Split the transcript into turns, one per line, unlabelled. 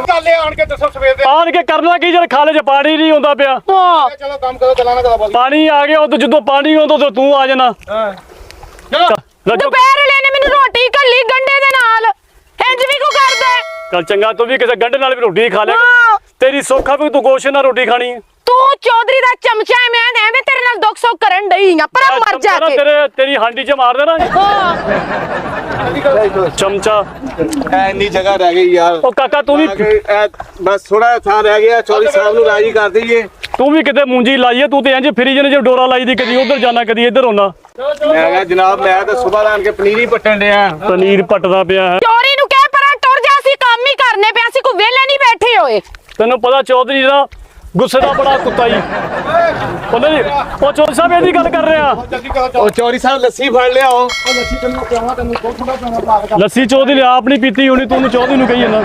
ਚੱਲੇ ਆਣ ਕੇ ਦੱਸੋ ਸਵੇਰ ਦੇ
ਆਣ ਕੇ ਕਰਨਾ ਕੀ ਜਦ ਖਾਲੇ 'ਚ ਪਾਣੀ ਨਹੀਂ ਆਉਂਦਾ ਪਿਆ।
ਚਲੋ ਕੰਮ ਕਰੋ ਗੱਲਾਂ ਨਾ ਕਰੋ
ਪਾਣੀ ਆ ਗਿਆ ਉਦੋਂ ਜਦੋਂ ਪਾਣੀ ਆਉਂਦਾ ਉਦੋਂ ਤੂੰ ਆ ਜਾਣਾ।
ਚਲੋ
ਦੁਪਹਿਰ ਵੇਲੇ ਨੇ ਮੈਨੂੰ ਰੋਟੀ ਕੱਲੀ ਗੰਡੇ ਦੇ ਨਾਲ ਇੰਜ ਵੀ ਕੋ ਕਰਦਾ
ਚੱਲ ਚੰਗਾ ਤੂੰ ਵੀ ਕਿਸੇ ਗੰਢੇ ਨਾਲ ਵੀ ਰੋਟੀ ਖਾ ਲਿਆ ਤੇਰੀ ਸੌਖਾ ਵੀ ਤੂੰ ਗੋਸ਼ੇ ਨਾਲ ਰੋਟੀ ਖਾਣੀ ਹੈ।
ਤੂੰ ਚੌਧਰੀ ਦਾ ਚਮਚਾ ਹੈ ਮੈਂ ਐਵੇਂ ਤੇਰੇ ਨਾਲ ਦੁੱਖ ਸੁੱਖ ਕਰਨ ਡਈ ਆ ਪਰ ਮਰ ਜਾ ਕੇ
ਤੇਰੀ ਹਾਂਡੀ 'ਚ ਮਾਰ ਦੇਣਾ ਚਮਚਾ।
ਇੰਨੀ ਜਗ੍ਹਾ ਰਹਿ ਗਈ ਯਾਰ।
ਉਹ ਕਾਕਾ ਤੂੰ ਵੀ
ਬਸ ਥੋੜਾ ਥਾਂ ਰਹਿ ਗਿਆ। ਚੌਧਰੀ ਸਾਹਿਬ ਨੂੰ ਰਾਜੀ ਕਰ ਦਈਏ।
ਤੂੰ ਵੀ ਕਿਤੇ ਮੂੰਜੀ ਲਾਈਏ ਤੂੰ ਤੇ ਇੰਜ ਫਿਰੀ ਜਨੇ ਜੇ ਡੋਰਾ ਲਾਈ ਦੀ ਕਦੀ ਉਧਰ ਜਾਣਾ ਕਦੀ ਇੱਧਰ ਹੋਣਾ।
ਮੈਂ ਕਿਹਾ ਜਨਾਬ ਮੈਂ ਤਾਂ ਸਵੇਰ ਆਣ ਕੇ ਪਨੀਰ ਹੀ ਪੱਟਣ ਡਿਆ।
ਪਨੀਰ ਪੱਟਦਾ ਪਿਆ ਹੈ।
ਚੋਰੀ ਨੂੰ ਕਹਿ ਪਰਾਂ ਟੁਰ ਜਾ ਸੀ ਕੰਮ ਹੀ ਕਰਨੇ ਪਿਆ ਸੀ ਕੋਈ ਵਿਹਲੇ ਨਹੀਂ ਬੈਠੇ ਹੋਏ।
ਤੈਨੂੰ ਪਤਾ ਚੌਧਰੀ ਦਾ ਗੁੱਸੇ ਦਾ ਬੜਾ ਕੁੱਤਾ ਜੀ। ਉਹ ਚੌਧਰੀ ਸਾਹਿਬ ਇਹਦੀ ਗੱਲ ਕਰ ਰਿਹਾ।
ਉਹ ਚੌਧਰੀ ਸਾਹਿਬ ਲੱਸੀ ਫੜ ਲਿਆਓ।
ਲੱਸੀ ਚੌਧਰੀ ਨੇ ਆਪ ਨਹੀਂ ਪੀਤੀ ਹੋਣੀ ਤੂੰ ਚੌਧਰੀ ਨੂੰ ਕਹੀ ਜਾਂਦਾ।